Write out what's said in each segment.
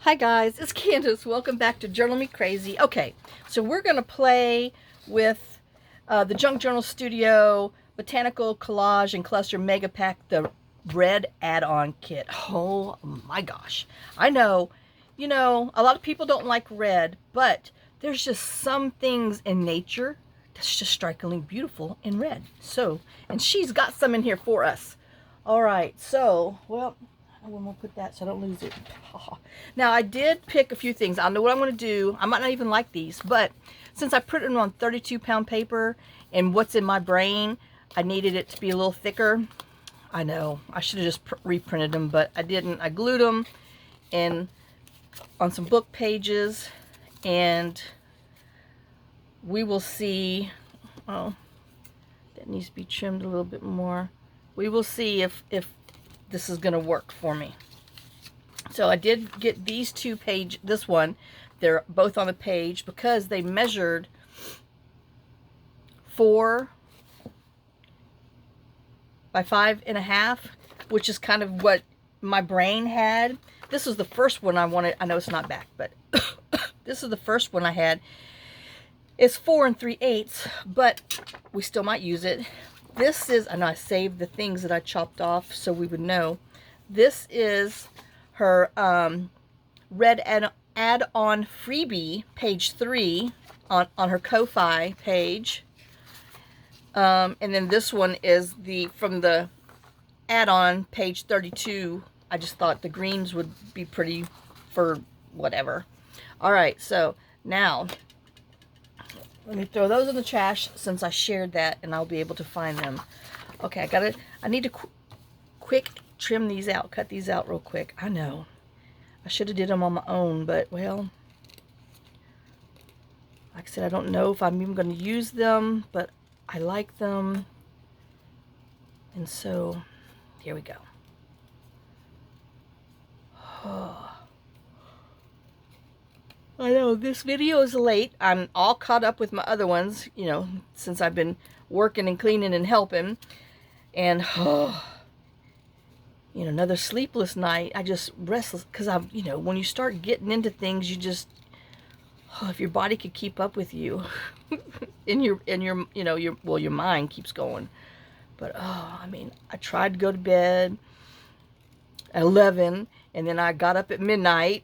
Hi guys, it's Candace. Welcome back to Journal Me Crazy. Okay, so we're going to play with the Junk Journal Studio Botanical Collage and Cluster Mega Pack, the red add-on kit. Oh my gosh. I know, a lot of people don't like red, but there's just some things in nature that's just strikingly beautiful in red. So, and she's got some in here for us. All right, so, well, I'm going to put that so I don't lose it. Now, I did pick a few things. I know what I'm going to do. I might not even like these, but since I put it on 32-pound paper and what's in my brain, I needed it to be a little thicker. I know. I should have just reprinted them, but I didn't. I glued them in on some book pages, and we will see. Oh, that needs to be trimmed a little bit more. We will see if this is going to work for me. So I did get these two page, this one, they're both on the page because they measured 4 by 5.5, which is kind of what my brain had. This is the first one I wanted. I know it's not back, but this is the first one I had. It's 4 3/8, but we still might use it. This is, I know I saved the things that I chopped off so we would know. This is her red add-on freebie, page 3, on her Ko-Fi page. And then this one is from the add-on, page 32. I just thought the greens would be pretty for whatever. All right, so now let me throw those in the trash since I shared that, and I'll be able to find them. Okay, I need to quick trim these out, cut these out real quick. I know. I should have did them on my own, but, well, like I said, I don't know if I'm even going to use them, but I like them. And so, here we go. Oh. I know this video is late. I'm all caught up with my other ones, since I've been working and cleaning and helping. And, another sleepless night. I just restless because when you start getting into things, you just, if your body could keep up with you, your mind keeps going. But, I tried to go to bed at 11, and then I got up at midnight.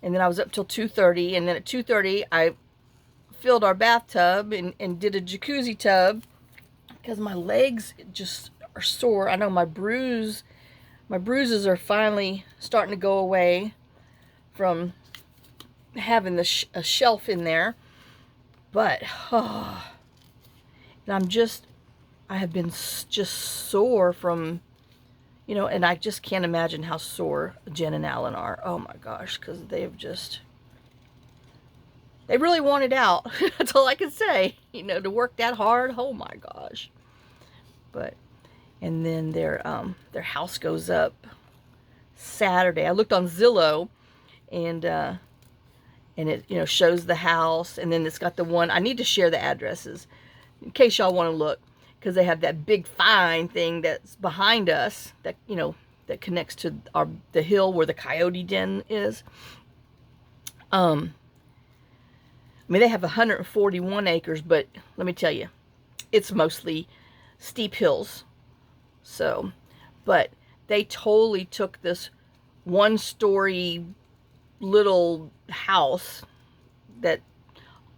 And then I was up till 2:30, and then at 2:30 I filled our bathtub and did a jacuzzi tub because my legs just are sore. I know my bruises are finally starting to go away from having a shelf in there. But and I have been just sore from. And I just can't imagine how sore Jen and Alan are. Oh my gosh, because they really want it out. That's all I can say. To work that hard. Oh my gosh. And then their house goes up Saturday. I looked on Zillow, and it shows the house, and then it's got the one. I need to share the addresses in case y'all want to look. Because they have that big fine thing that's behind us that that connects to the hill where the coyote den is. They have 141 acres, but let me tell you, it's mostly steep hills. So, but they totally took this one-story little house that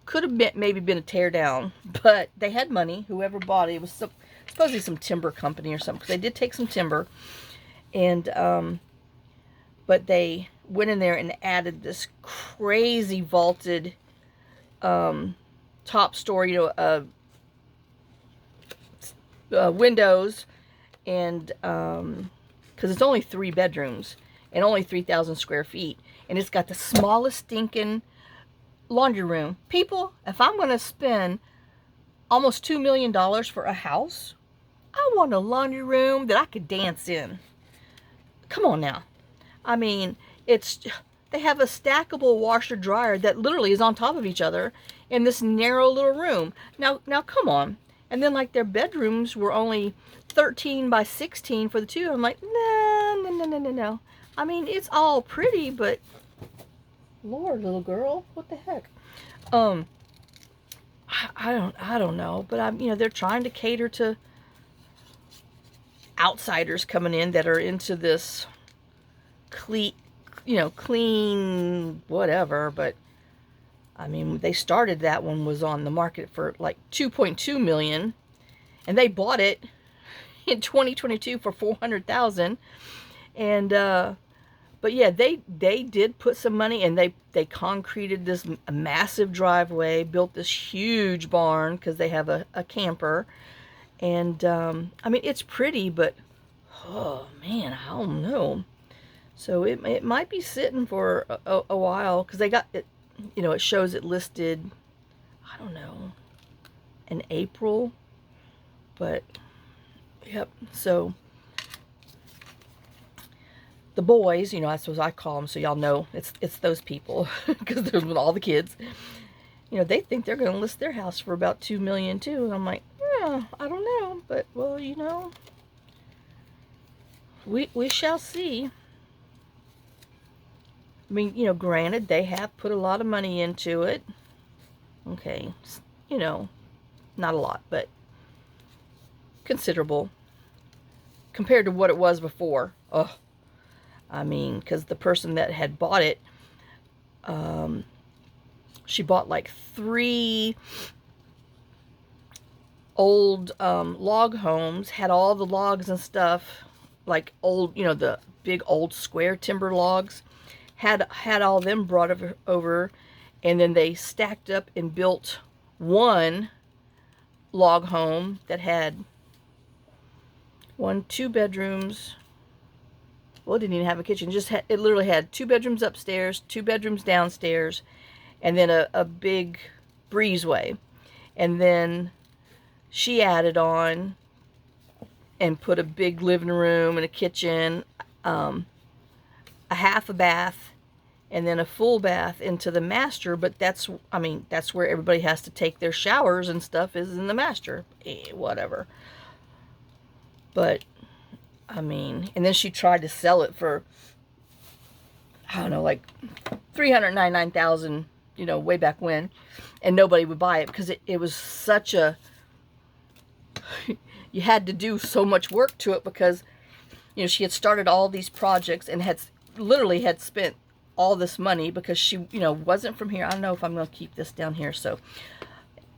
could have maybe been a tear down, but they had money. Whoever bought it, it was supposedly some timber company or something, because they did take some timber, and but they went in there and added this crazy vaulted top story, windows, and because it's only 3 bedrooms and only 3,000 square feet, and it's got the smallest stinking laundry room. People, if I'm going to spend almost $2 million for a house, I want a laundry room that I could dance in. Come on now. They have a stackable washer dryer that literally is on top of each other in this narrow little room. Now come on. And then their bedrooms were only 13 by 16 for the two. I'm like, no. It's all pretty, but Lord, little girl, what the heck? I don't know, but you know, they're trying to cater to outsiders coming in that are into this clean, clean whatever. But I mean, they started, that one was on the market for like 2.2 million, and they bought it in 2022 for 400,000. And but yeah, they did put some money, and they concreted this massive driveway, built this huge barn because they have a camper. And I mean, it's pretty, but oh man, I don't know. So it might be sitting for a while, because they got it, you know, it shows it listed, I don't know, in April. But yep, so the boys, you know, that's what I call them, so y'all know it's those people, because they're with all the kids. You know, they think they're going to list their house for about 2 million too, and I'm like, yeah, I don't know, but well, you know, we shall see. I mean, you know, granted, they have put a lot of money into it. Okay, you know, not a lot, but considerable compared to what it was before. Oh, I mean, because the person that had bought it, she bought like 3 old log homes, had all the logs and stuff, like old, you know, the big old square timber logs, had all them brought over, and then they stacked up and built one log home that had 2 bedrooms. Well, it didn't even have a kitchen. It literally had 2 bedrooms upstairs, 2 bedrooms downstairs, and then a big breezeway. And then she added on and put a big living room and a kitchen, a half a bath, and then a full bath into the master. But that's, I mean, that's where everybody has to take their showers and stuff, is in the master. Whatever. But I mean, and then she tried to sell it for, I don't know, like 399,000, you know, way back when, and nobody would buy it because it was such a, you had to do so much work to it, because, you know, she had started all these projects and had literally had spent all this money, because she, you know, wasn't from here. I don't know if I'm going to keep this down here, so,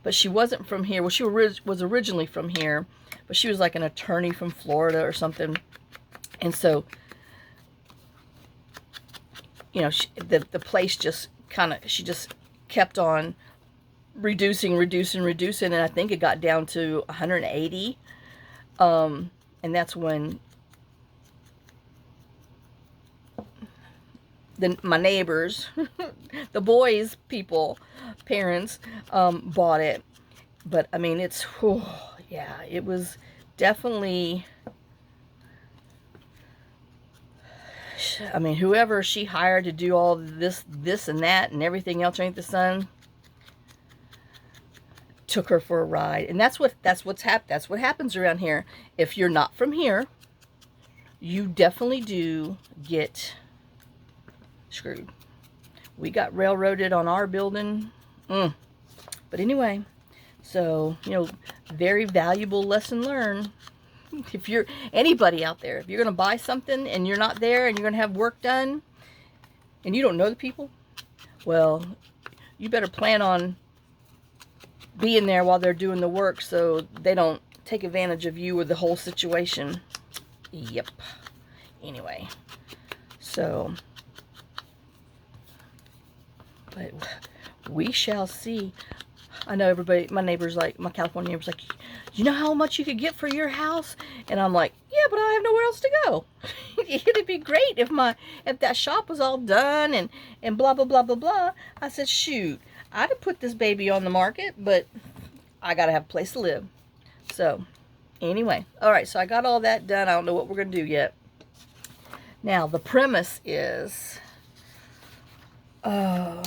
but she wasn't from here. Well, she was originally from here, but she was like an attorney from Florida or something. And so, you know, the place just kind of, she just kept on reducing, and I think it got down to 180. And that's when my neighbors, the boys' parents, bought it. But I mean, it's, oh, yeah, it was definitely, I mean, whoever she hired to do all this and that and everything else underneath the sun took her for a ride. And that's what happens around here. If you're not from here, you definitely do get screwed. We got railroaded on our building. But anyway, so, you know, very valuable lesson learned. If you're anybody out there, if you're going to buy something and you're not there and you're going to have work done and you don't know the people, well, you better plan on being there while they're doing the work, so they don't take advantage of you or the whole situation. Yep. Anyway, so, but we shall see. I know everybody, my neighbors, like my California neighbors, like, you know how much you could get for your house? And I'm like, yeah, but I have nowhere else to go. It'd be great if that shop was all done and blah blah blah blah blah. I said, shoot, I'd have put this baby on the market, but I gotta have a place to live. So anyway, all right, so I got all that done. I don't know what we're gonna do yet. Now the premise is, I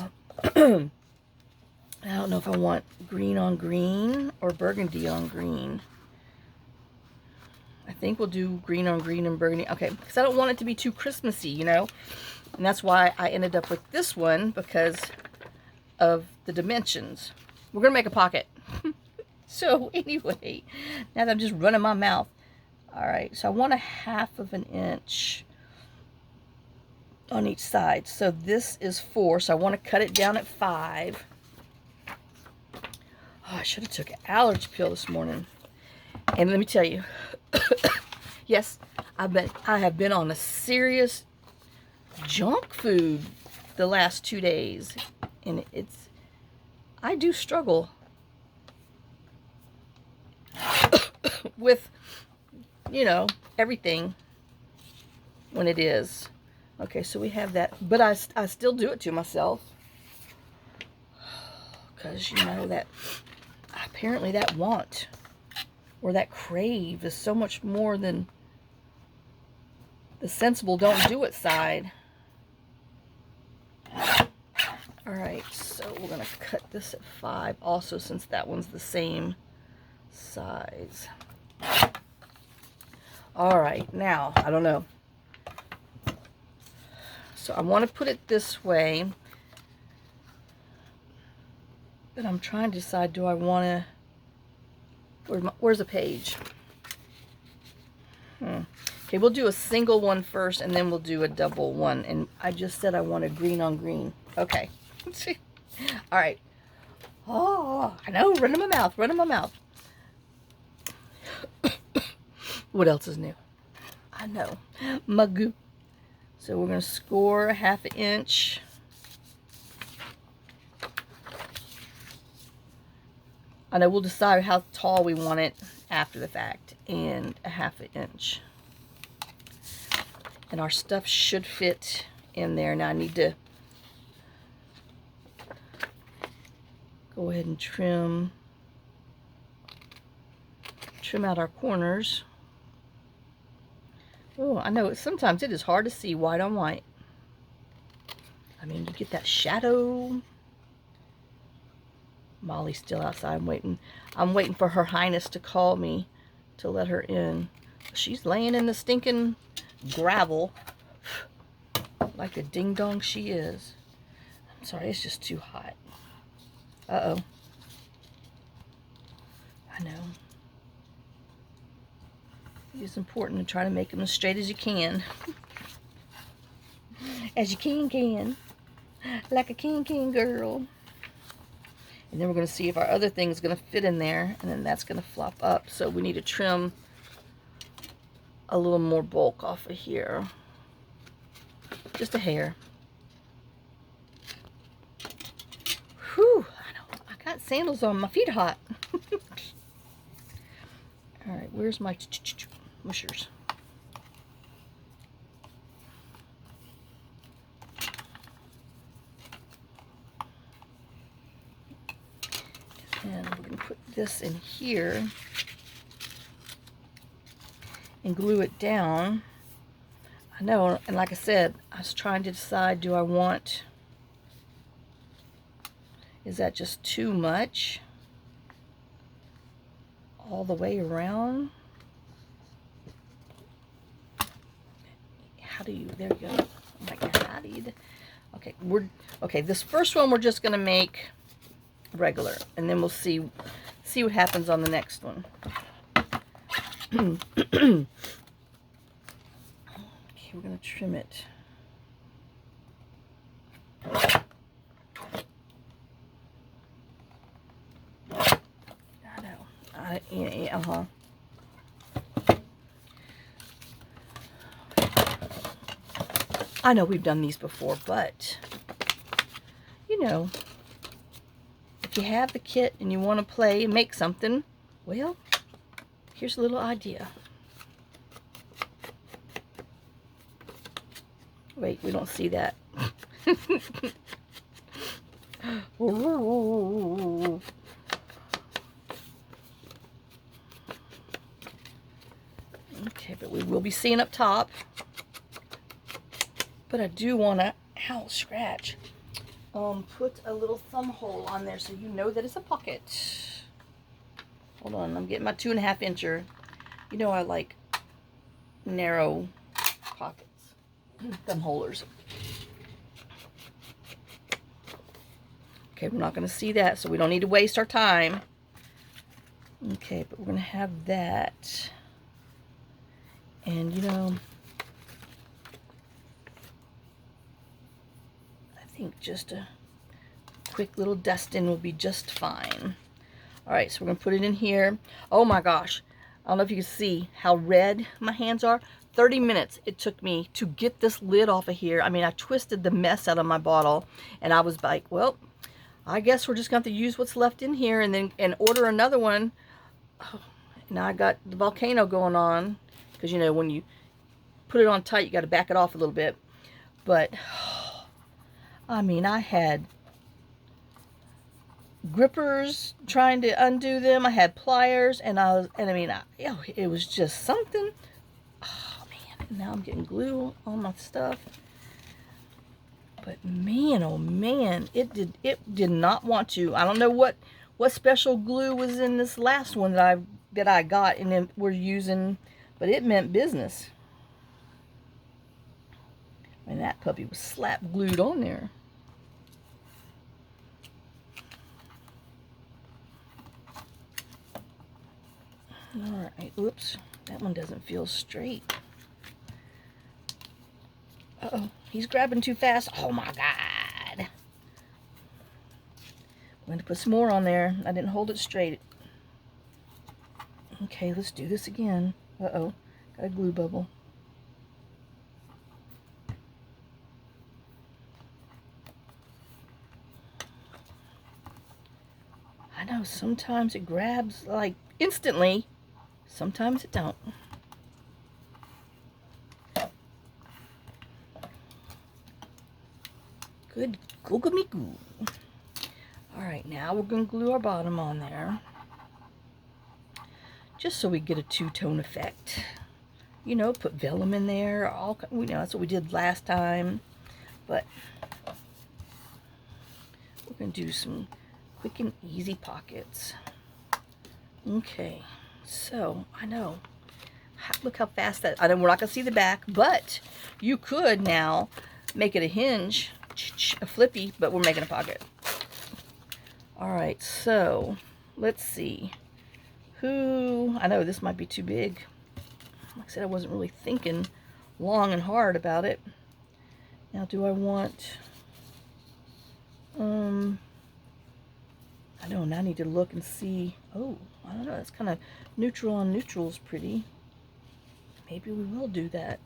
don't know if I want green on green or burgundy on green. I think we'll do green on green and burgundy. Okay, because I don't want it to be too Christmassy, you know. And that's why I ended up with this one, because of the dimensions. We're going to make a pocket. So anyway, now that I'm just running my mouth. All right, so I want 1/2 of an inch on each side. So this is 4, so I want to cut it down at 5. Oh, I should have took an allergy pill this morning. And let me tell you, yes, I have been on a serious junk food the last 2 days, and I do struggle with, you know, everything when it is. Okay, so we have that, but I still do it to myself, because, you know, that apparently that want or that crave is so much more than the sensible don't do it side. All right, so we're gonna cut this at 5 also, since that one's the same size. All right, now, I don't know. So I want to put it this way, but I'm trying to decide, do I want to, where's the page? Okay, we'll do a single one first, and then we'll do a double one. And I just said I want a green on green. Okay. All right. Oh, I know, running my mouth, running my mouth. What else is new? I know, Magoo. So we're going to score 1/2 inch. I know we'll decide how tall we want it after the fact, and 1/2 inch. And our stuff should fit in there. Now I need to go ahead and trim out our corners. Oh, I know sometimes it is hard to see white on white. I mean, you get that shadow. Molly's still outside. I'm waiting for Her Highness to call me to let her in. She's laying in the stinking gravel like the ding dong she is. I'm sorry, it's just too hot. Uh-oh. I know. It's important to try to make them as straight as you can. As you can. Like a can girl. And then we're going to see if our other thing is going to fit in there. And then that's going to flop up. So we need to trim a little more bulk off of here. Just a hair. Whew. I know. I got sandals on. My feet are hot. All right. Where's my mushers? And we're going to put this in here and glue it down. I know, and like I said, I was trying to decide, do I want, is that just too much all the way around? How do you, there you go. Oh my God, how do you, okay, okay, this first one we're just going to make regular, and then we'll see what happens on the next one. Okay, we're going to trim it. I know. Uh-huh. I know we've done these before, but, you know, if you have the kit and you want to play and make something, well, here's a little idea. Wait, we don't see that. Okay, but we will be seeing up top. But I do want to, ow, scratch. Put a little thumb hole on there so you know that it's a pocket. Hold on, I'm getting my 2.5 incher. You know I like narrow pockets, thumb holders. Okay, we're not going to see that, so we don't need to waste our time. Okay, but we're going to have that. And, you know, I think just a quick little dusting will be just fine. All right, so we're going to put it in here. Oh my gosh. I don't know if you can see how red my hands are. 30 minutes it took me to get this lid off of here. I mean, I twisted the mess out of my bottle, and I was like, well, I guess we're just going to have to use what's left in here and order another one. Oh, now I got the volcano going on, because, you know, when you put it on tight, you got to back it off a little bit. But, I mean, I had grippers trying to undo them. I had pliers, and I mean, it was just something. Oh man, and now I'm getting glue on my stuff. But man, oh man, it did not want to. I don't know what special glue was in this last one that I got and then we're using, but it meant business. And that puppy was slap glued on there. Alright, oops, that one doesn't feel straight. Uh-oh, he's grabbing too fast. Oh my God. I'm going to put some more on there. I didn't hold it straight. Okay, let's do this again. Uh-oh, got a glue bubble. I know sometimes it grabs like instantly. Sometimes it don't. Good google me goo. Alright, now we're going to glue our bottom on there. Just so we get a two-tone effect. You know, put vellum in there. You know, that's what we did last time. But we're going to do some quick and easy pockets. Okay. So, I know. Look how fast that... I know we're not going to see the back, but you could now make it a hinge, a flippy, but we're making a pocket. Alright, so, let's see. I know this might be too big. Like I said, I wasn't really thinking long and hard about it. Now, do I want... I don't know, I need to look and see. Oh, I don't know, that's kind of neutral on neutral is pretty. Maybe we will do that.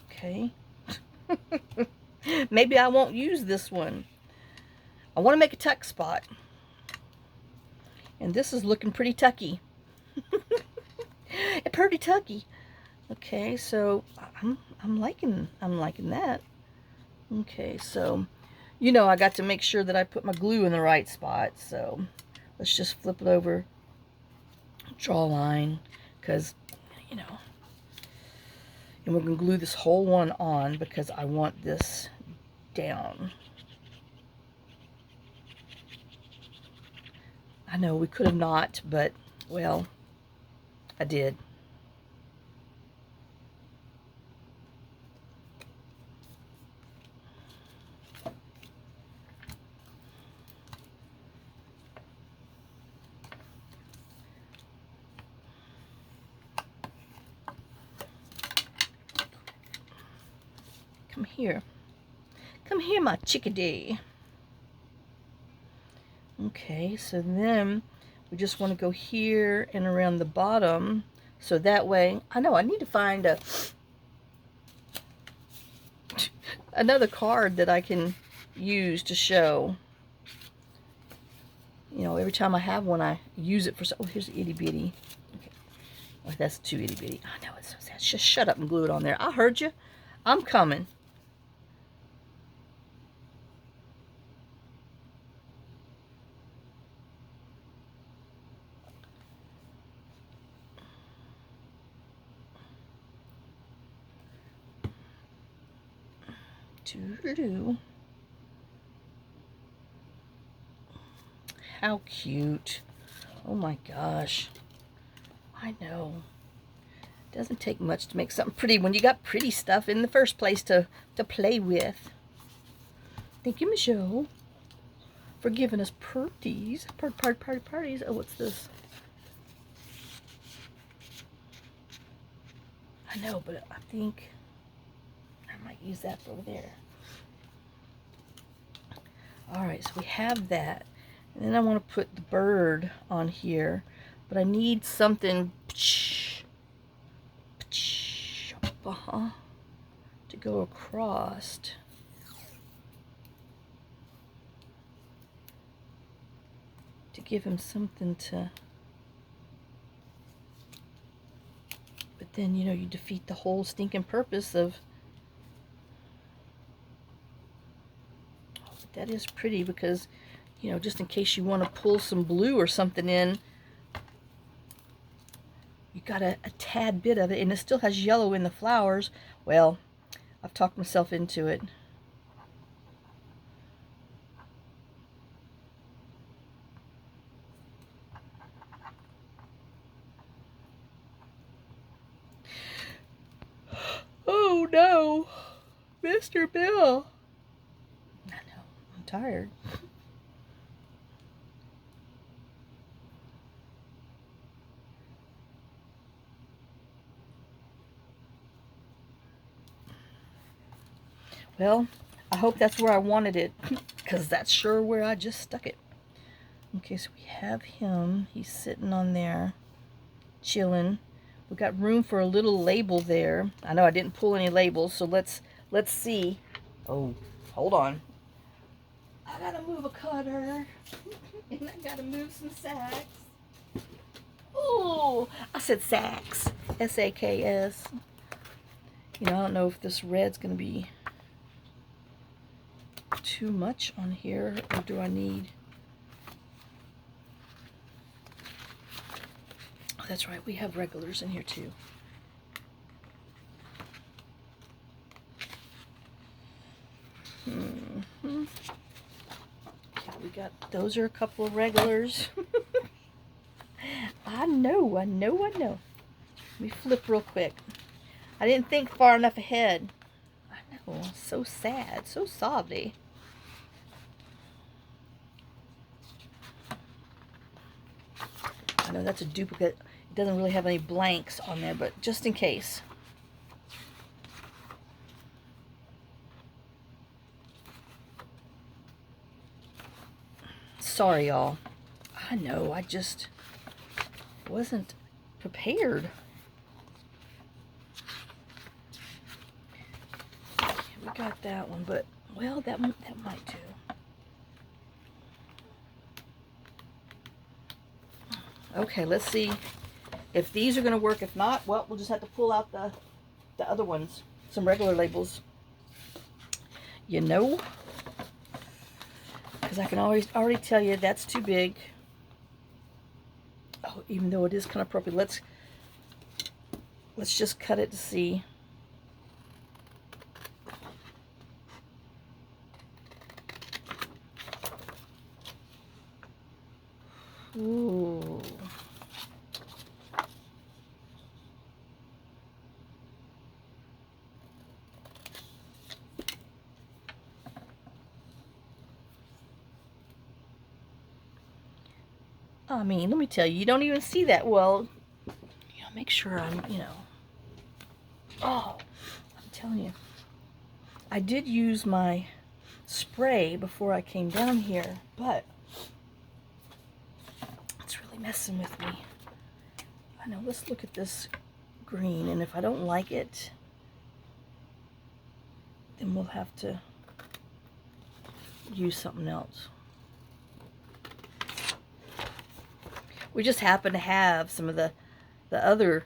Okay. Maybe I won't use this one. I want to make a tuck spot. And this is looking pretty tucky. Pretty tucky. Okay, so I'm liking that. Okay, so you know I got to make sure that I put my glue in the right spot. So let's just flip it over, draw a line, because you know, and we're gonna glue this whole one on because I want this down. I know we could have not, but well, I did. Come here. Come here, my chickadee. Okay, so then we just want to go here and around the bottom. So that way, I know I need to find another card that I can use to show. You know, every time I have one, I use it for... Oh, here's the itty bitty. Okay. Oh, that's too itty bitty. I know, it's so sad. Just shut up and glue it on there. I heard you. I'm coming. Doo-doo-doo. How cute. Oh my gosh. I know. It doesn't take much to make something pretty when you got pretty stuff in the first place to play with. Thank you, Michelle. for giving us parties. Parties. Oh, what's this? I know, but I think I might use that over there. Alright, so we have that. And then I want to put the bird on here. But I need something to go across. To give him something to... But then, you know, you defeat the whole stinking purpose of... Oh, but that is pretty because, you know, just in case you want to pull some blue or something in, you got a tad bit of it, and it still has yellow in the flowers. Well, I've talked myself into it. Oh no, Mr. Bill. I know, I'm tired. Well, I hope that's where I wanted it, because that's sure where I just stuck it. Okay, so we have him. He's sitting on there, chilling. We got room for a little label there. I know I didn't pull any labels, so let's see. Oh, hold on. I gotta move a cutter, and I gotta move some sacks. Oh, I said sacks. S-A-K-S. You know, I don't know if this red's gonna be too much on here, or do I need... Oh, that's right, we have regulars in here too. Yeah, we got, those are a couple of regulars. I know. Let me flip real quick. I didn't think far enough ahead. I know, so sad, so sorry. I know that's a duplicate. It doesn't really have any blanks on there, but just in case. Sorry, y'all. I know, I just wasn't prepared. We got that one, but, well, that might do. Okay, let's see if these are going to work. If not, well, we'll just have to pull out the other ones, some regular labels. You know, because I can already tell you that's too big. Oh, even though it is kind of appropriate, let's just cut it to see. Ooh. I mean, let me tell you, you don't even see that well. You know, make sure I'm, you know. Oh, I'm telling you. I did use my spray before I came down here, but it's really messing with me. I know, let's look at this green, and if I don't like it, then we'll have to use something else. We just happen to have some of the other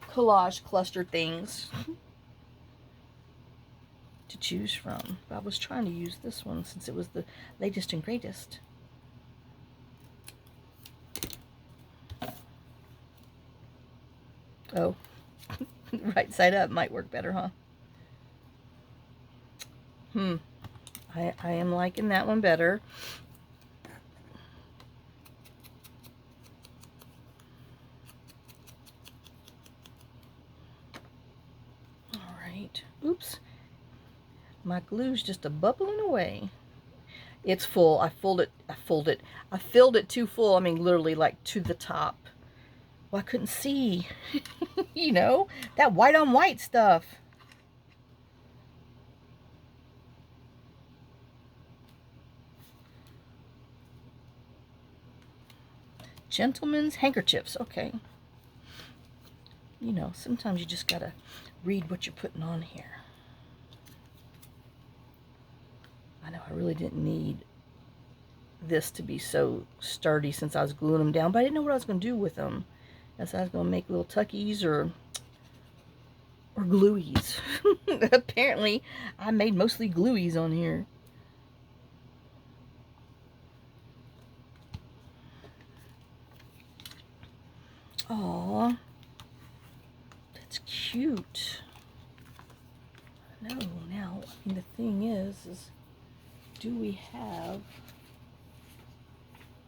collage cluster things to choose from. But I was trying to use this one since it was the latest and greatest. Oh, right side up might work better, huh? I am liking that one better. Oops. My glue's just a-bubbling away. It's full. I filled it too full. I mean, literally, like, to the top. Well, I couldn't see. You know, that white on white stuff. Gentlemen's handkerchiefs. Okay. You know, sometimes you just gotta read what you're putting on here. I know I really didn't need this to be so sturdy since I was gluing them down, but I didn't know what I was going to do with them. I was going to make little tuckies or glueies. Apparently, I made mostly glueies on here. Aww, that's cute. No, now, I mean, the thing is do we have,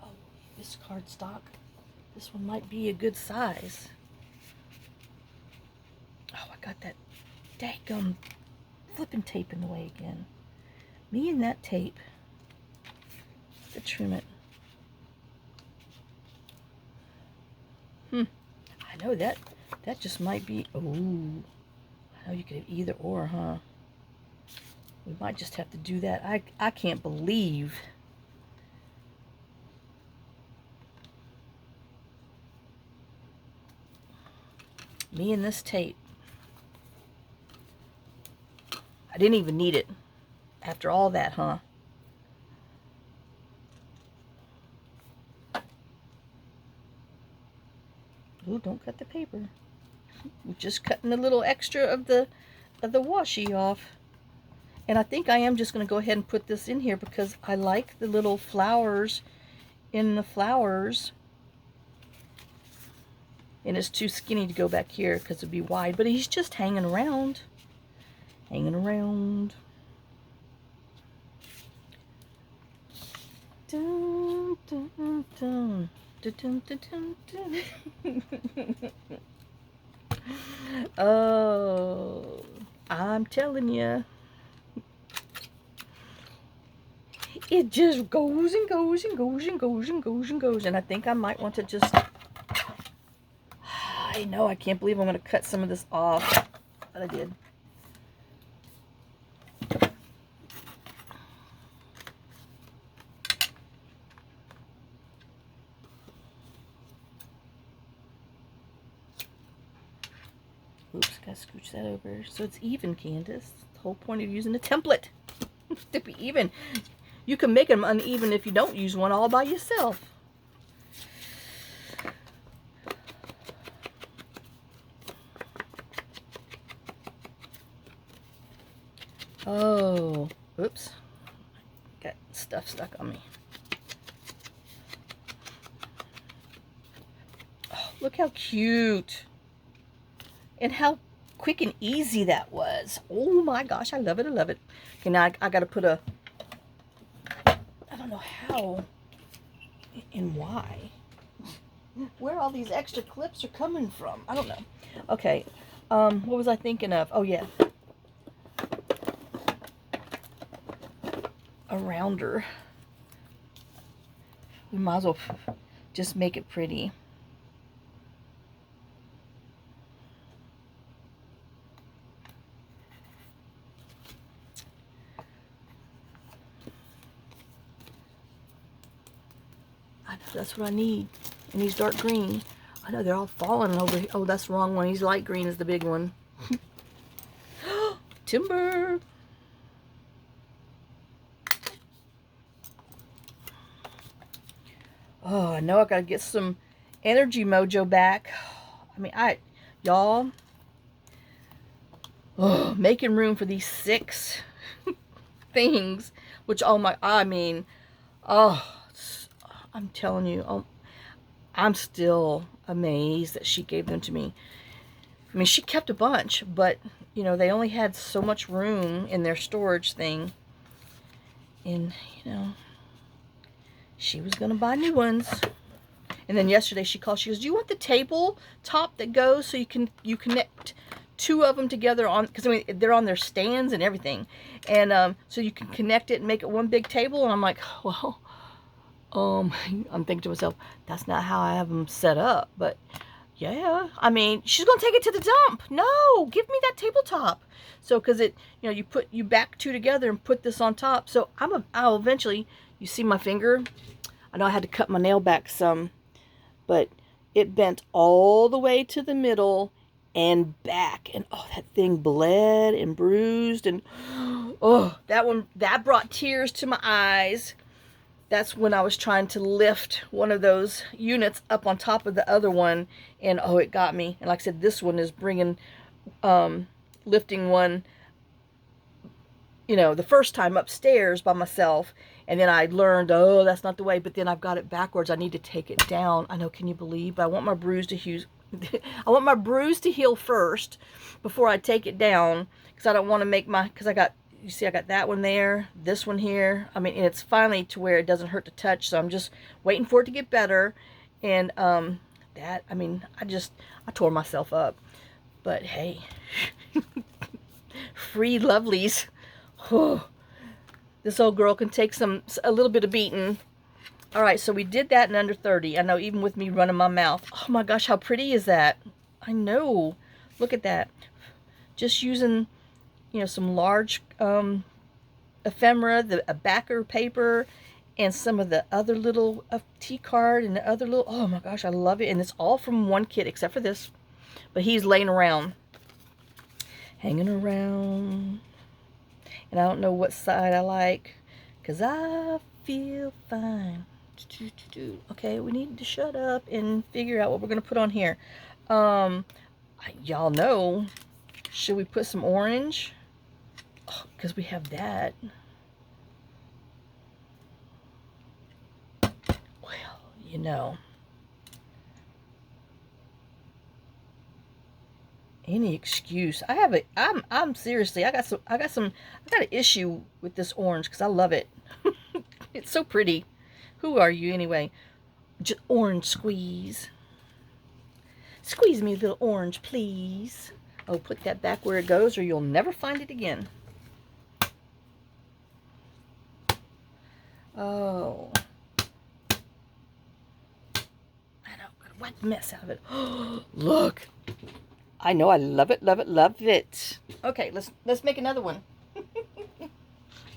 oh, this cardstock, this one might be a good size. Oh, I got that daggum flipping tape in the way again. Me and that tape. To trim it. I know that just might be, oh, I know you could have either or, huh? We might just have to do that. I can't believe me and this tape. I didn't even need it after all that, huh? Ooh, don't cut the paper. We're just cutting a little extra of the washi off. And I think I am just going to go ahead and put this in here because I like the little flowers in the flowers. And it's too skinny to go back here because it'd be wide. But he's just hanging around. Hanging around. Dun, dun, dun. Dun, dun, dun, dun, dun. Oh, I'm telling you. It just goes and goes and goes and goes and goes and goes. And I think I might want to just... I know, I can't believe I'm going to cut some of this off. But I did. Oops, gotta scooch that over. So it's even, Candace. The whole point of using a template. To be even. You can make them uneven if you don't use one all by yourself. Oh, oops. Got stuff stuck on me. Oh, look how cute. And how quick and easy that was. Oh my gosh, I love it, I love it. Okay, now I gotta put a... I don't know how and why. Where all these extra clips are coming from. I don't know. Okay, what was I thinking of? Oh yeah. A rounder. We might as well just make it pretty. I know, that's what I need. And he's dark green. I know they're all falling over here. Oh, that's the wrong one. He's light green is the big one. Timber. Oh, I know I gotta get some energy mojo back. I mean, y'all, making room for these 6 things, which, oh my, I mean, oh, I'm telling you, I'm still amazed that she gave them to me. I mean, she kept a bunch, but, you know, they only had so much room in their storage thing. And, you know, she was going to buy new ones. And then yesterday she called, she goes, do you want the table top that goes so you connect two of them together on, because I mean they're on their stands and everything, and so you can connect it and make it one big table. And I'm like, well, I'm thinking to myself, that's not how I have them set up, but yeah, I mean, she's gonna take it to the dump. No, give me that tabletop. So, because it, you know, you back two together and put this on top. So I'll eventually, you see my finger, I know I had to cut my nail back some, but it bent all the way to the middle and back, and oh, that thing bled and bruised, and oh, that brought tears to my eyes. That's when I was trying to lift one of those units up on top of the other one, and oh, it got me. And like I said, this one is bringing, lifting one, you know, the first time upstairs by myself, and then I learned, oh, that's not the way, but then I've got it backwards. I need to take it down. I know, can you believe? But I want my bruise to heal. I want my bruise to heal first before I take it down, because I don't want to make my, because I got, you see, I got that one there, this one here. I mean, and it's finally to where it doesn't hurt to touch, so I'm just waiting for it to get better. And that, I mean, I tore myself up. But hey, free lovelies. Oh, this old girl can take a little bit of beating. All right, so we did that in under 30. I know, even with me running my mouth. Oh my gosh, how pretty is that? I know. Look at that. Just using, you know, some large ephemera, a backer paper, and some of the other little T-card and the other little, oh my gosh, I love it. And it's all from one kit except for this. But he's laying around, hanging around. And I don't know what side I like, because I feel fine. Okay, we need to shut up and figure out what we're going to put on here. Y'all know, should we put some orange? Because we have that. Well, you know, any excuse. I'm seriously, I got an issue with this orange because I love it. It's so pretty. Who are you anyway? Just orange squeeze. Squeeze me a little orange, please. Oh, put that back where it goes or you'll never find it again. Oh. I know, gotta wipe the mess out of it. Look. I know, I love it, love it, love it. Okay, let's make another one.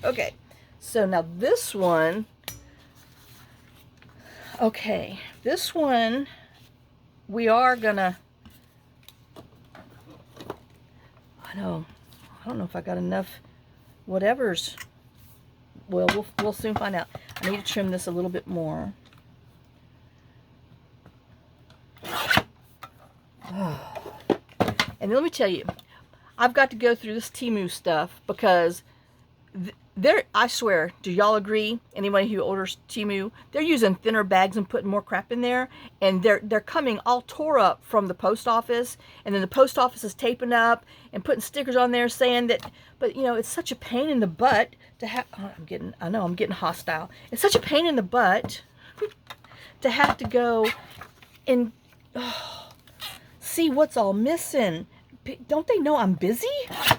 Okay, so now this one. Okay, this one we are gonna. I don't know if I got enough whatevers. Well, we'll soon find out. I need to trim this a little bit more. And let me tell you, I've got to go through this Temu stuff because I swear, do y'all agree? Anybody who orders Temu, they're using thinner bags and putting more crap in there, and they're coming all tore up from the post office, and then the post office is taping up and putting stickers on there saying that. But you know, it's such a pain in the butt to have. Oh, I know I'm getting hostile. It's such a pain in the butt to have to go and see what's all missing. Don't they know I'm busy? I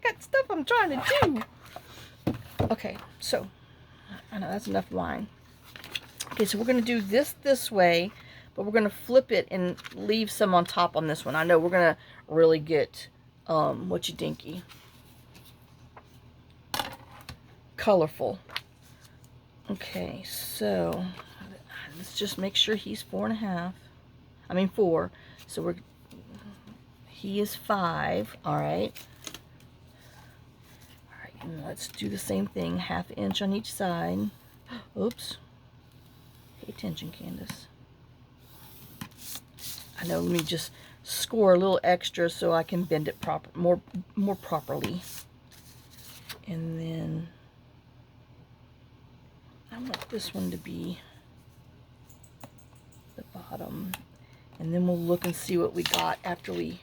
got stuff I'm trying to do. Okay, so I know that's enough wine. Okay, so we're going to do this way, but we're going to flip it and leave some on top on this one. I know we're going to really get what you dinky. Colorful. Okay, so let's just make sure he's 4.5. I mean 4. So he is 5. All right. All right. And let's do the same thing. 1/2 inch on each side. Oops. Pay attention, Candace. I know. Let me just score a little extra so I can bend it more properly. And then I want this one to be the bottom. And then we'll look and see what we got after we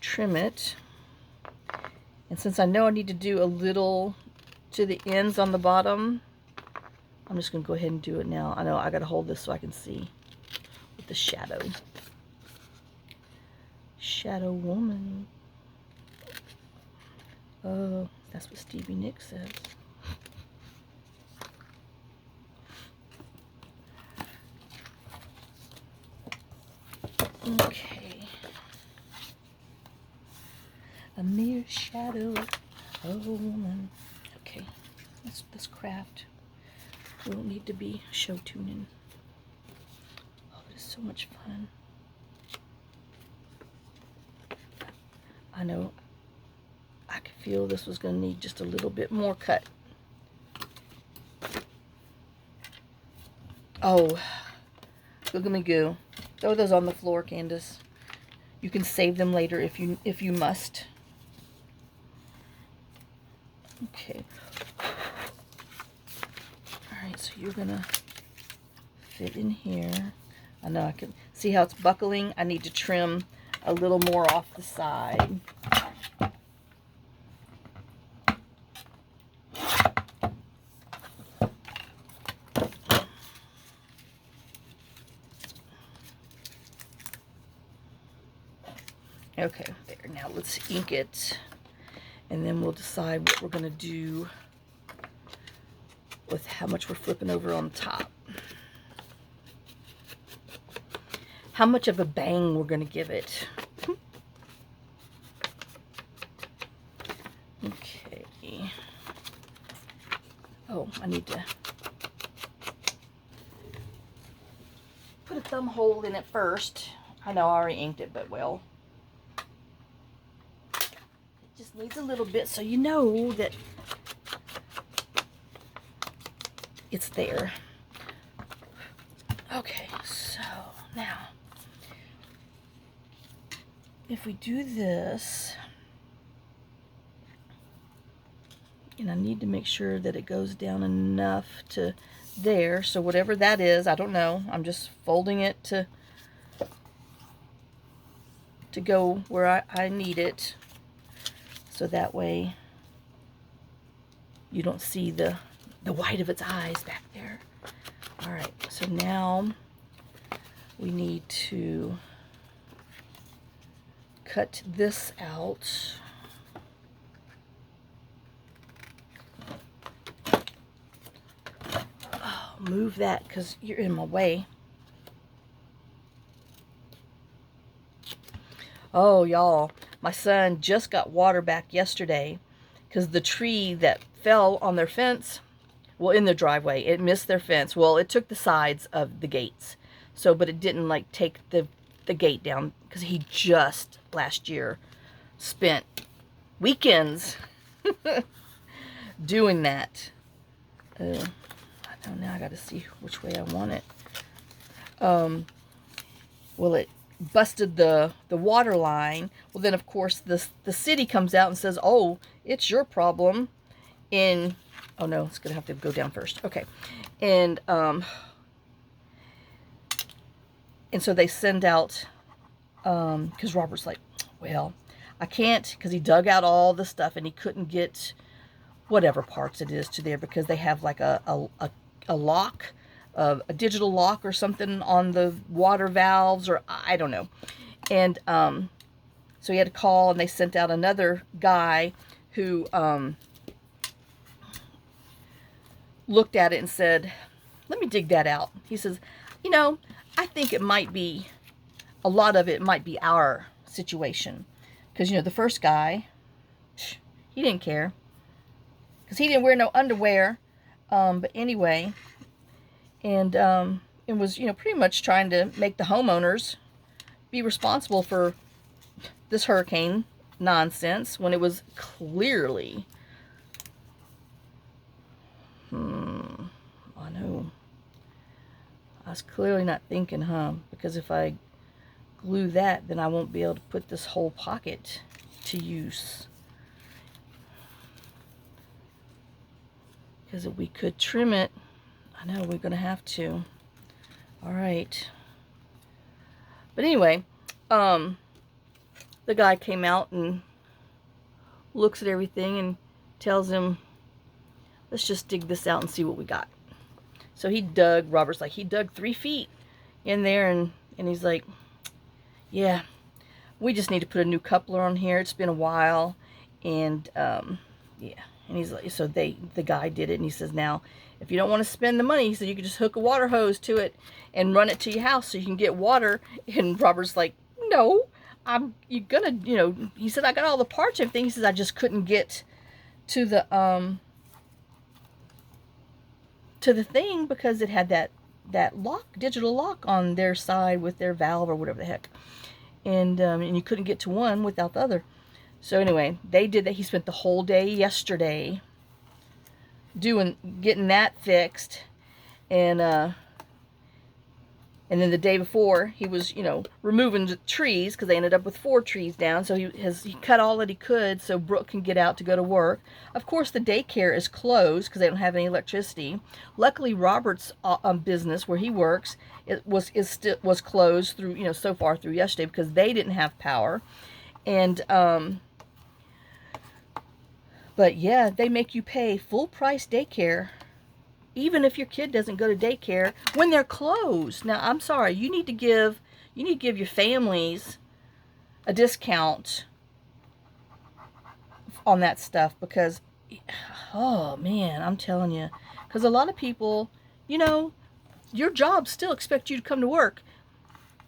trim it. And since I know I need to do a little to the ends on the bottom, I'm just going to go ahead and do it now. I know I got to hold this so I can see with the shadow. Shadow Woman. Oh, that's what Stevie Nicks says. Okay. A mere shadow of a woman. Okay, let's craft. We don't need to be show tuning. Oh, it's so much fun. I know I could feel this was going to need just a little bit more cut. Oh, look at me go. Throw those on the floor, Candace. You can save them later if you must. Okay. Alright, so you're gonna fit in here. I know I can see how it's buckling. I need to trim a little more off the side. Okay, there. Now let's ink it, and then we'll decide what we're going to do with how much we're flipping over on top. How much of a bang we're going to give it. Okay. Oh, I need to put a thumb hole in it first. I know I already inked it, but well. Just needs a little bit so you know that it's there. Okay, so now if we do this, and I need to make sure that it goes down enough to there, so whatever that is, I don't know, I'm just folding it to go where I need it. So that way you don't see the white of its eyes back there. All right, so now we need to cut this out. Oh, move that because you're in my way. Oh, y'all. My son just got water back yesterday because the tree that fell on their fence, well, in their driveway, it missed their fence. Well, it took the sides of the gates. So, but it didn't like take the gate down because he just last year spent weekends doing that. I know now I got to see which way I want it. Well, it busted the water line. Well, then of course the city comes out and says, oh, it's your problem. Oh no, it's gonna have to go down first. Okay. And so they send out, because Robert's like, well, I can't, because he dug out all the stuff and he couldn't get whatever parts it is to there because they have like a lock, a digital lock or something on the water valves, or I don't know. And so he had to call, and they sent out another guy who looked at it and said, let me dig that out. He says, you know, I think it might be, a lot of it might be our situation. Because, you know, the first guy, he didn't care. Because he didn't wear no underwear. But anyway, and it was, you know, pretty much trying to make the homeowners be responsible for this hurricane nonsense when it was clearly, I know, I was clearly not thinking, because if I glue that, then I won't be able to put this whole pocket to use. Because if we could trim it, I know we're going to have to. All right. But anyway, the guy came out and looks at everything and tells him, let's just dig this out and see what we got. So he dug, Robert's like, he dug 3 feet in there, and he's like, yeah, we just need to put a new coupler on here. It's been a while, and yeah. And he's like, so the guy did it, and he says, now, if you don't want to spend the money, he said, you could just hook a water hose to it and run it to your house so you can get water. And Robert's like, no, you're gonna, you know, he said, I got all the parts and everything. He says, I just couldn't get to the thing because it had that lock, digital lock on their side with their valve or whatever the heck. And you couldn't get to one without the other. So anyway, they did that. He spent the whole day yesterday getting that fixed, and then the day before he was, you know, removing the trees because they ended up with 4 trees down. So he cut all that he could so Brooke can get out to go to work. Of course, the daycare is closed because they don't have any electricity. Luckily, Robert's business where he works was closed through, you know, so far through yesterday because they didn't have power. And but yeah, they make you pay full price daycare, even if your kid doesn't go to daycare when they're closed. Now, I'm sorry, you need to give your families a discount on that stuff because, oh man, I'm telling you, because a lot of people, you know, your job still expects you to come to work,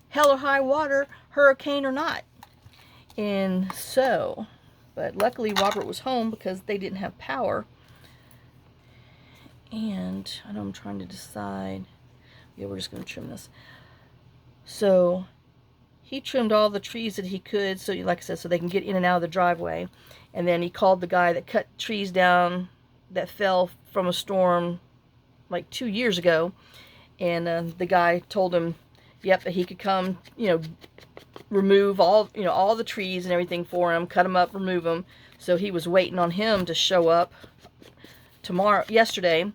hell or high water, hurricane or not. And so, but luckily Robert was home because they didn't have power. And I know I'm trying to decide. Yeah, we're just going to trim this. So he trimmed all the trees that he could, so like I said, so they can get in and out of the driveway. And then he called the guy that cut trees down that fell from a storm like 2 years ago. And the guy told him, yep, that he could come, you know, remove all, you know, all the trees and everything for him, cut them up, remove them. So he was waiting on him to show up yesterday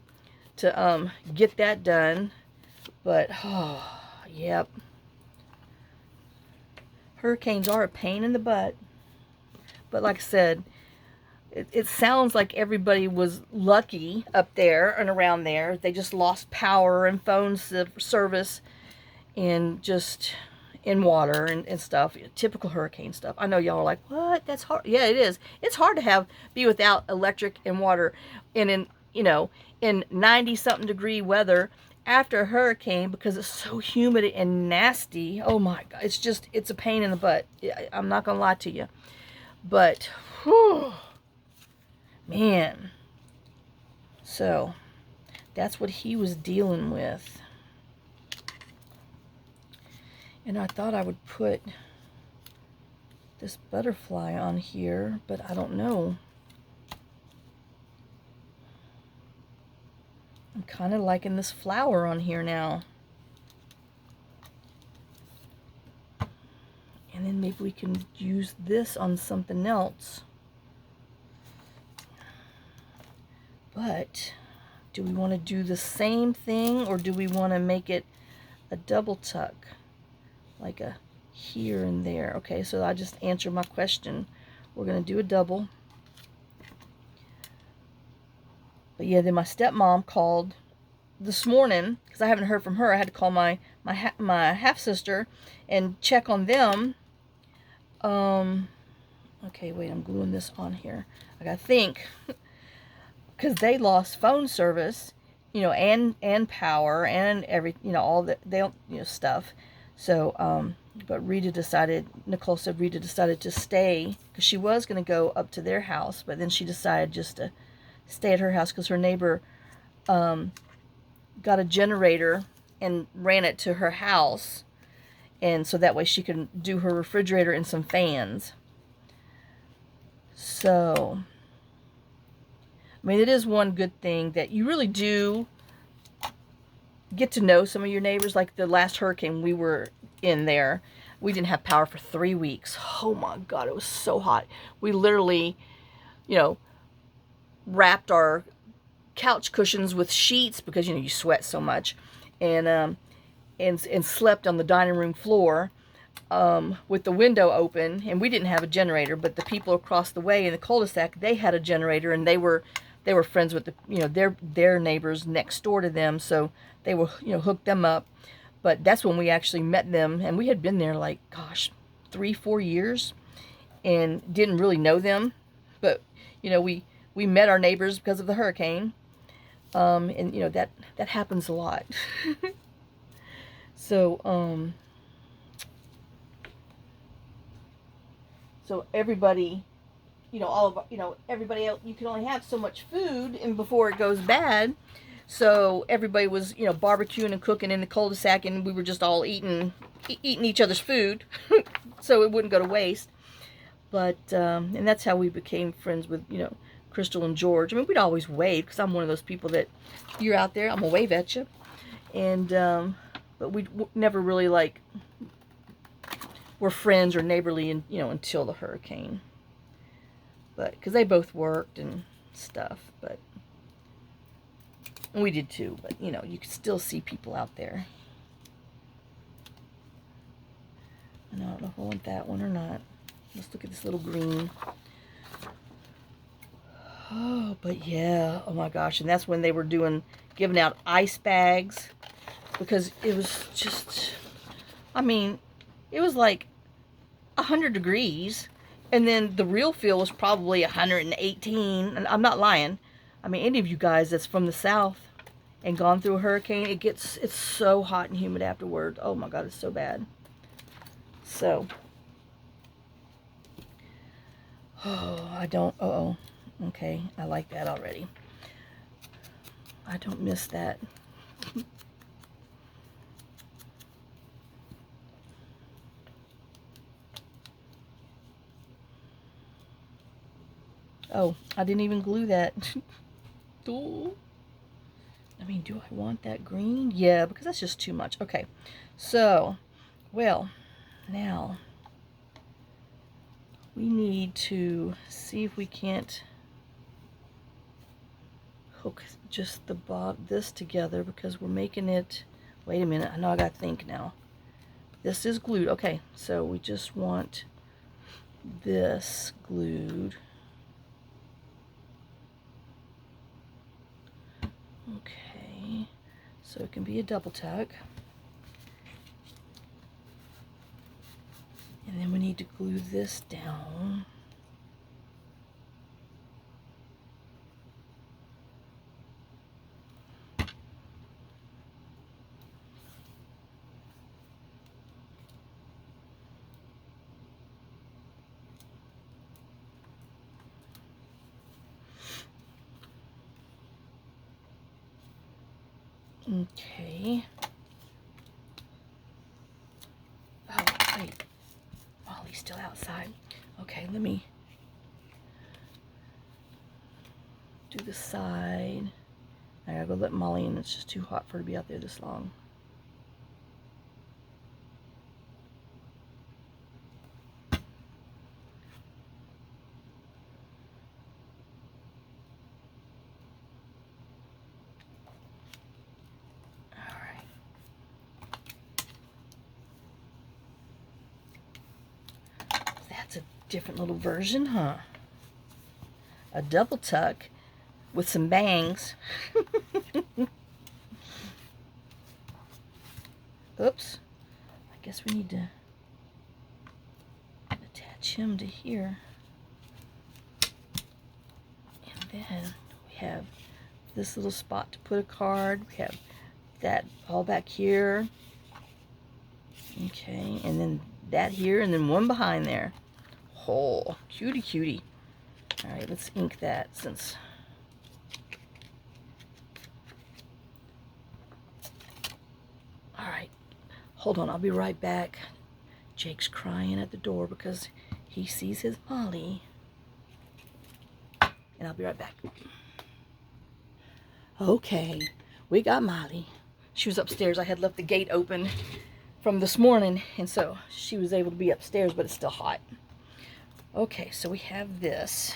to get that done. But oh, yep, hurricanes are a pain in the butt. But like I said, it sounds like everybody was lucky up there and around there. They just lost power and phone service and just in water and stuff, typical hurricane stuff. I know y'all are like, what? That's hard. Yeah, it is. It's hard to be without electric and water in you know, in 90-something degree weather after a hurricane because it's so humid and nasty. Oh my God, it's a pain in the butt. I'm not gonna lie to you, but whew, man. So that's what he was dealing with. And I thought I would put this butterfly on here, but I don't know. I'm kind of liking this flower on here now. And then maybe we can use this on something else. But do we want to do the same thing, or do we want to make it a double tuck? Like a here and there. Okay, so I just answered my question. We're going to do a double. But yeah, then my stepmom called this morning because I haven't heard from her. I had to call my half-sister and check on them. Okay, wait, I'm gluing this on here. I gotta think because they lost phone service, you know, and power and you know, all the stuff. So, but Nicole said Rita decided to stay because she was going to go up to their house, but then she decided just to stay at her house because her neighbor got a generator and ran it to her house, and so that way she can do her refrigerator and some fans. So, I mean, it is one good thing that you really do get to know some of your neighbors. Like the last hurricane we were in there, we didn't have power for 3 weeks. Oh my God, it was so hot. We literally, you know, wrapped our couch cushions with sheets because, you know, you sweat so much, and slept on the dining room floor with the window open. And we didn't have a generator, but the people across the way in the cul-de-sac, they had a generator, and they were friends with the, you know, their neighbors next door to them, so they were, you know, hooked them up. But that's when we actually met them, and we had been there like, gosh, 3-4 years and didn't really know them, but you know, we met our neighbors because of the hurricane, and you know, that happens a lot. So so everybody, you know, everybody else, you can only have so much food and before it goes bad. So everybody was, you know, barbecuing and cooking in the cul-de-sac, and we were just all eating each other's food so it wouldn't go to waste. But and that's how we became friends with, you know, Crystal and George. I mean, we'd always wave, because I'm one of those people that, you're out there, I'm gonna wave at you. And but we never really like were friends or neighborly, and you know, until the hurricane. But because they both worked and stuff, but and we did too. But you know, you could still see people out there. And I don't know if I want that one or not. Let's look at this little green. Oh, but yeah, oh my gosh. And that's when they were giving out ice bags, because it was just, I mean, it was like 100 degrees, and then the real feel was probably 118, and I'm not lying. I mean, any of you guys that's from the South and gone through a hurricane, it's so hot and humid afterward. Oh my God, it's so bad. So, oh, I don't, okay, I like that already. I don't miss that. Oh, I didn't even glue that. I mean, do I want that green? Yeah, because that's just too much. Okay, so, well, now we need to see if we can't hook just this together, because we're making it, wait a minute, I know I gotta think now. This is glued. Okay, so we just want this glued. Okay, so it can be a double tuck. And then we need to glue this down. Okay. Oh, wait. Molly's still outside. Okay, let me do the side. I gotta go let Molly in. It's just too hot for her to be out there this long. That's a different little version, huh? A double tuck with some bangs. Oops. I guess we need to attach him to here. And then we have this little spot to put a card. We have that all back here. Okay, and then that here, and then one behind there. Oh, cutie cutie. All right, let's ink that since... All right, hold on, I'll be right back. Jake's crying at the door because he sees his Molly. And I'll be right back. Okay, we got Molly. She was upstairs. I had left the gate open from this morning, and so she was able to be upstairs, but it's still hot. Okay, so we have this.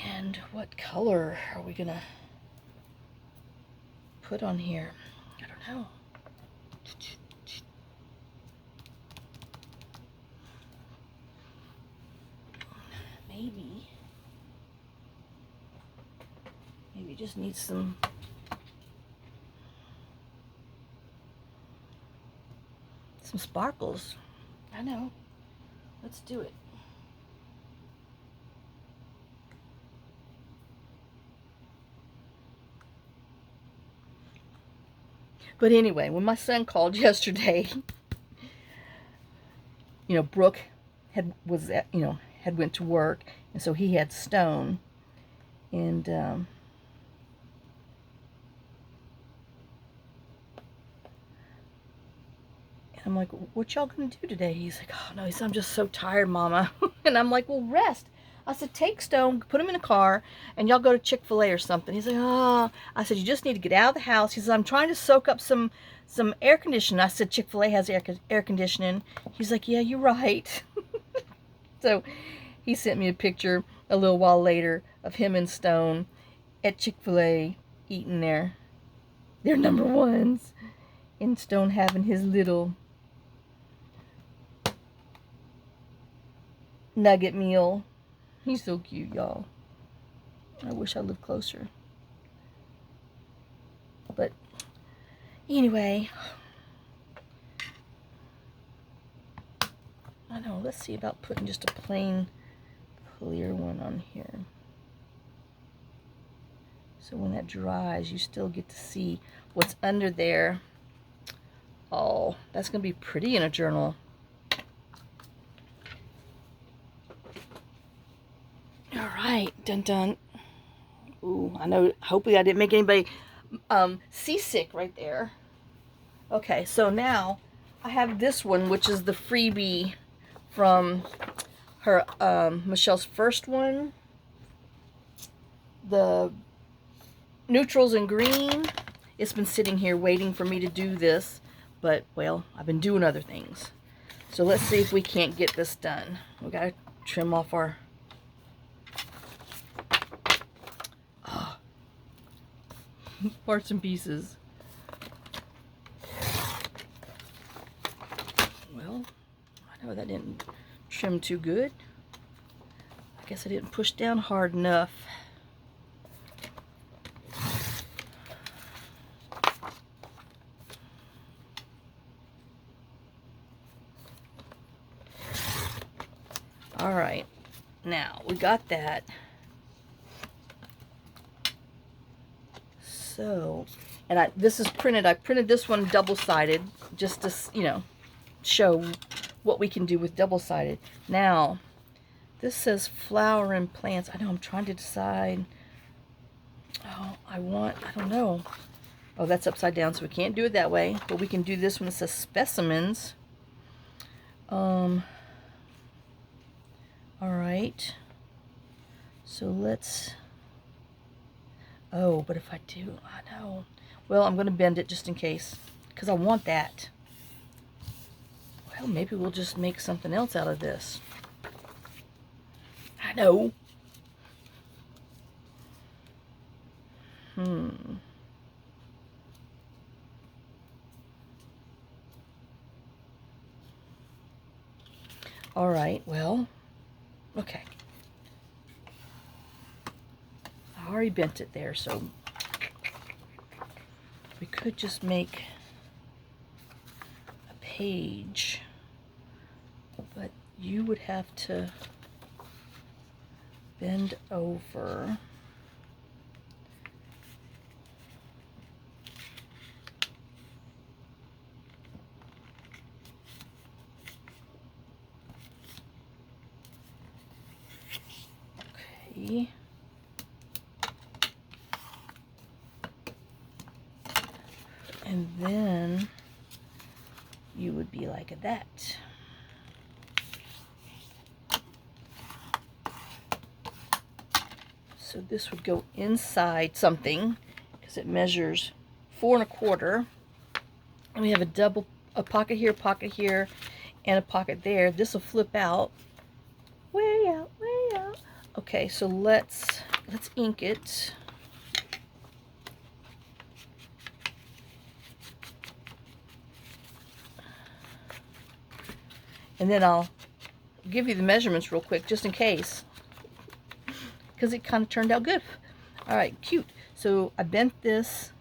And what color are we gonna put on here? I don't know. Maybe it just needs some some sparkles. I know. Let's do it. But anyway, when my son called yesterday, you know, Brooke had went to work, and so he had Stone, and I'm like, what y'all gonna do today? He's like, oh no, he said, I'm just so tired, Mama. And I'm like, well, rest. I said, take Stone, put him in a car, and y'all go to Chick-fil-A or something. He's like, oh. I said, you just need to get out of the house. He said, I'm trying to soak up some air conditioning. I said, Chick-fil-A has air conditioning. He's like, yeah, you're right. So he sent me a picture a little while later of him and Stone at Chick-fil-A eating their number ones, and Stone having his little nugget meal. He's so cute, y'all. I wish I lived closer. But anyway, I know, let's see about putting just a plain clear one on here. So when that dries, you still get to see what's under there. Oh, that's going to be pretty in a journal. All right, dun dun. Ooh, I know, hopefully I didn't make anybody seasick right there. Okay, so now I have this one, which is the freebie from her, Michelle's first one. The neutrals and green. It's been sitting here waiting for me to do this, but, well, I've been doing other things. So let's see if we can't get this done. We gotta trim off our parts and pieces. Well, I know that didn't trim too good. I guess I didn't push down hard enough. All right, now we got that. So, and this is printed. I printed this one double-sided just to, you know, show what we can do with double-sided. Now, this says flower and plants. I know, I'm trying to decide. Oh, I don't know. Oh, that's upside down, so we can't do it that way. But we can do this one that says specimens. All right. So let's... Oh, but if I do, I know. Well, I'm going to bend it just in case, because I want that. Well, maybe we'll just make something else out of this. I know. All right, well, okay. I already bent it there, so we could just make a page, but you would have to bend over. Okay. And then you would be like that. So this would go inside something because it measures 4 1/4. And we have a pocket here, and a pocket there. This will flip out. Way out, way out. Okay, so let's ink it. And then I'll give you the measurements real quick, just in case, because it kind of turned out good. All right, cute. So I bent this,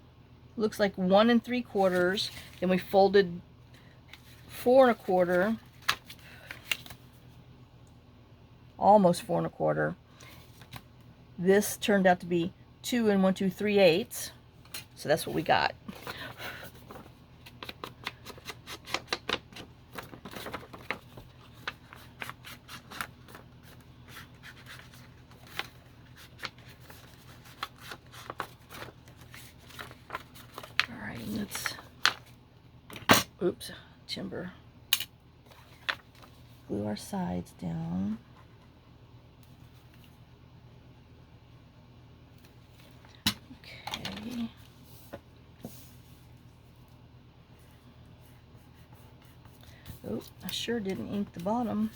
looks like 1 3/4. Then we folded 4 1/4, almost 4 1/4. This turned out to be 2 1 2/3/8, so that's what we got. Oops, timber. Glue our sides down. Okay. Oh, I sure didn't ink the bottom.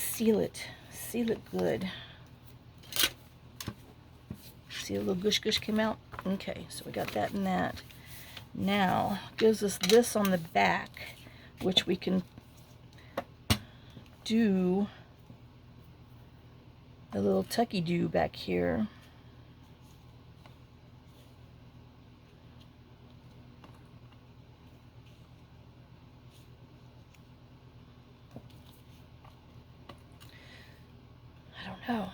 Seal it good. See a little gush gush came out? Okay, so we got that and that. Now, gives us this on the back, which we can do a little tucky-do back here. Oh,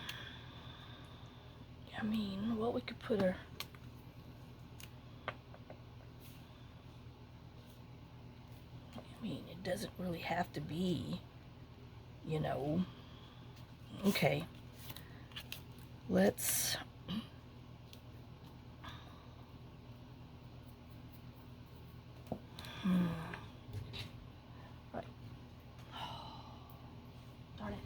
I mean, well, we could put her. I mean, it doesn't really have to be, you know. Okay, let's. Right. Darn it.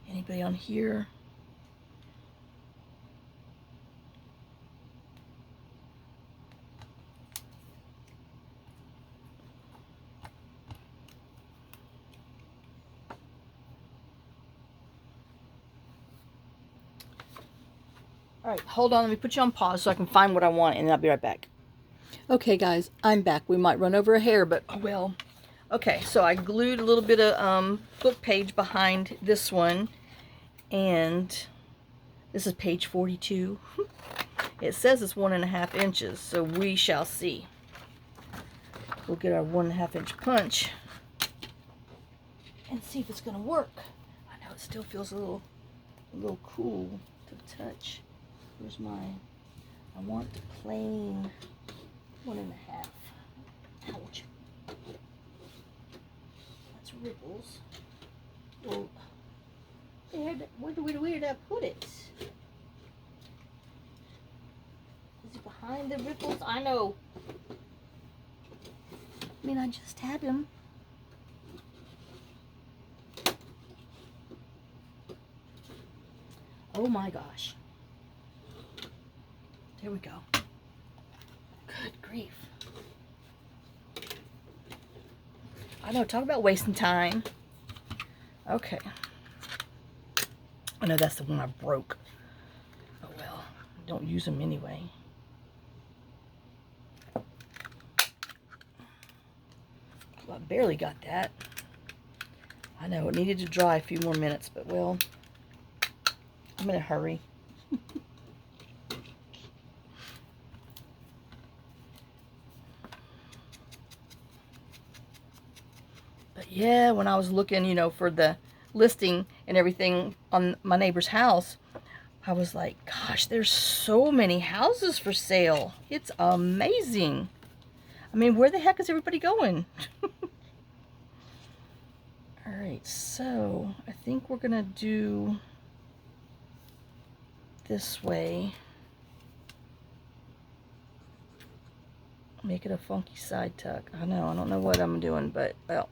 Anybody on here? All right, hold on. Let me put you on pause so I can find what I want, and then I'll be right back. Okay, guys, I'm back. We might run over a hair, but oh well. Okay, so I glued a little bit of book page behind this one. And this is page 42. It says it's 1.5 inches, so we shall see. We'll get our 1.5 inch punch and see if it's going to work. I know it still feels a little cool to the touch. Where's mine? I want the plain 1.5. Ouch. That's ripples. Oh. Where did I put it? Is it behind the ripples? I know. I mean, I just had him. Oh my gosh. There we go. Good grief. I know, talk about wasting time. Okay. I know that's the one I broke. Oh well, don't use them anyway. Well, I barely got that. I know, it needed to dry a few more minutes, but well, I'm in a hurry. But yeah, when I was looking, you know, for the listing and everything on my neighbor's house, I was like, gosh, there's so many houses for sale. It's amazing. I mean, where the heck is everybody going? All right, so I think we're gonna do this way. Make it a funky side tuck. I know, I don't know what I'm doing, but well.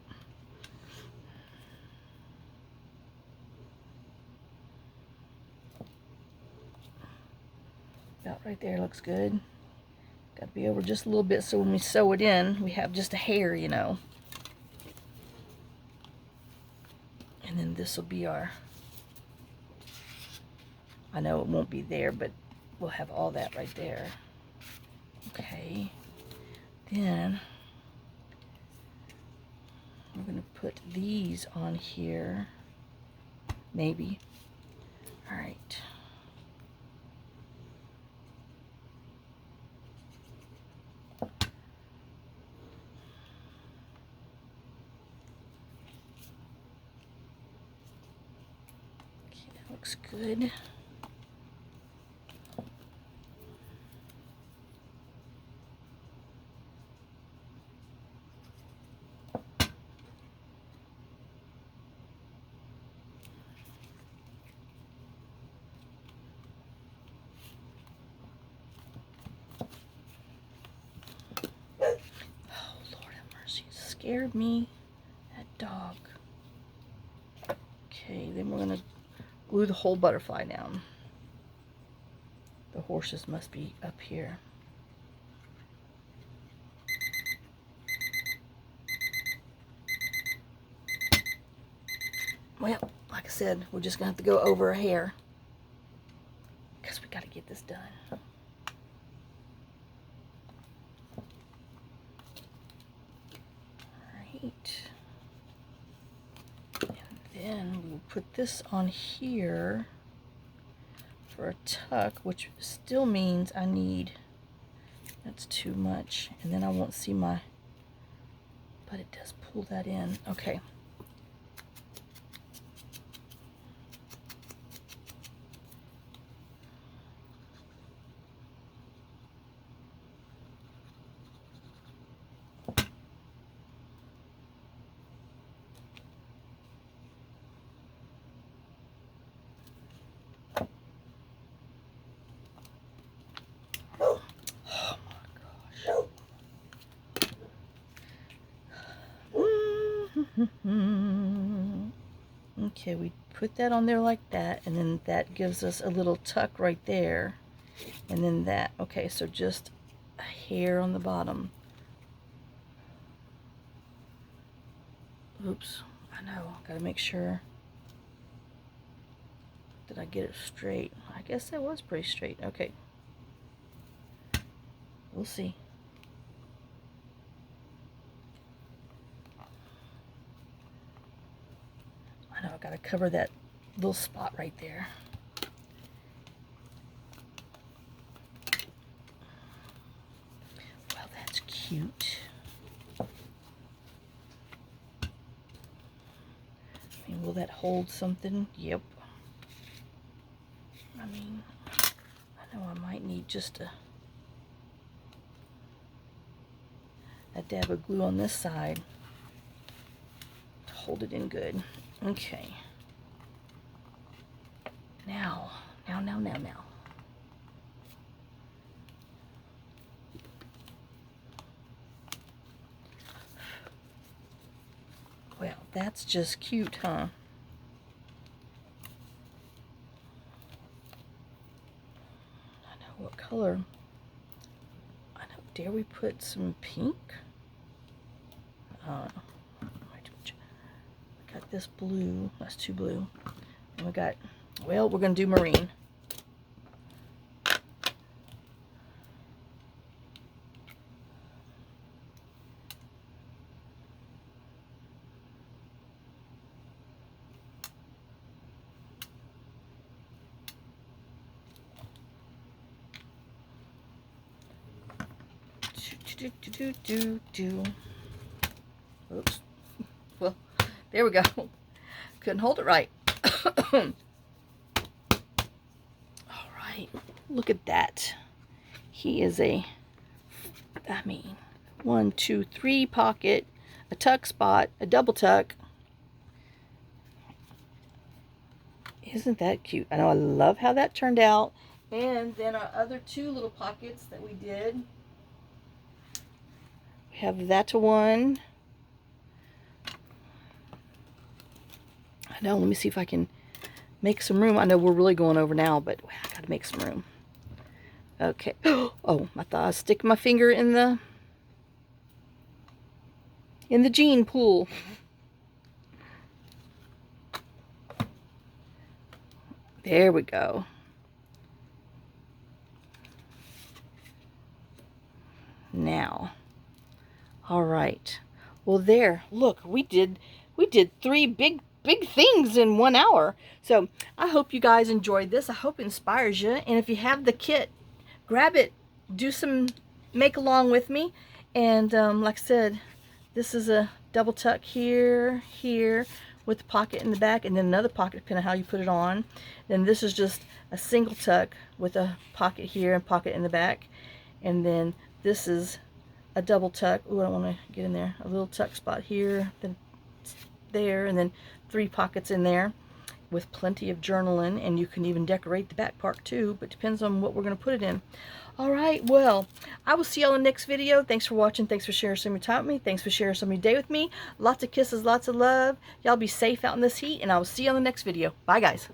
About right there looks good. Got to be over just a little bit so when we sew it in, we have just a hair, you know. And then this will be our, I know it won't be there, but we'll have all that right there. Okay. Then we're going to put these on here. Maybe. All right. Okay, that looks good. Scared me, that dog. Okay, then we're gonna glue the whole butterfly down. The horses must be up here. Well, like I said, we're just gonna have to go over a hair because we gotta get this done. Then we'll put this on here for a tuck, which still means I need, that's too much, and then I won't see my, but it does pull that in. Okay. Okay, we put that on there like that, and then that gives us a little tuck right there, and then that. Okay, so just a hair on the bottom. Oops, I know, gotta make sure that I get it straight. I guess that was pretty straight. Okay, we'll see. I know, I gotta cover that little spot right there. Well, that's cute. I mean, will that hold something? Yep. I mean, I know I might need just a dab of glue on this side to hold it in good. Okay. Now. Well, that's just cute, huh? I know what color. I know. Dare we put some pink? We got this blue. That's too blue. And we got, well, we're going to do marine. Oops. Well, there we go. Couldn't hold it right. All right. Look at that. He is a, I mean, 1, 2, 3 pocket, a tuck spot, a double tuck. Isn't that cute? I know, I love how that turned out. And then our other 2 little pockets that we did. We have that one. I know, let me see if I can make some room. I know we're really going over now, but I gotta make some room. Okay. Oh, I thought I was sticking my finger in the gene pool. There we go. Now, All right. Well, there. Look, we did 3 big things in 1 hour. So I hope you guys enjoyed this. I hope it inspires you. And if you have the kit, grab it. Do some make along with me. And like I said, this is a double tuck here, here, with the pocket in the back, and then another pocket depending on how you put it on. Then this is just a single tuck with a pocket here and pocket in the back. And then this is a double tuck. Ooh, I don't want to get in there. A little tuck spot here, then there, and then 3 pockets in there with plenty of journaling. And you can even decorate the back part too, but depends on what we're going to put it in. All right, well, I will see y'all in the next video. Thanks for watching. Thanks for sharing some of your time with me. Thanks for sharing some of your day with me. Lots of kisses, lots of love. Y'all be safe out in this heat, and I will see you on the next video. Bye, guys.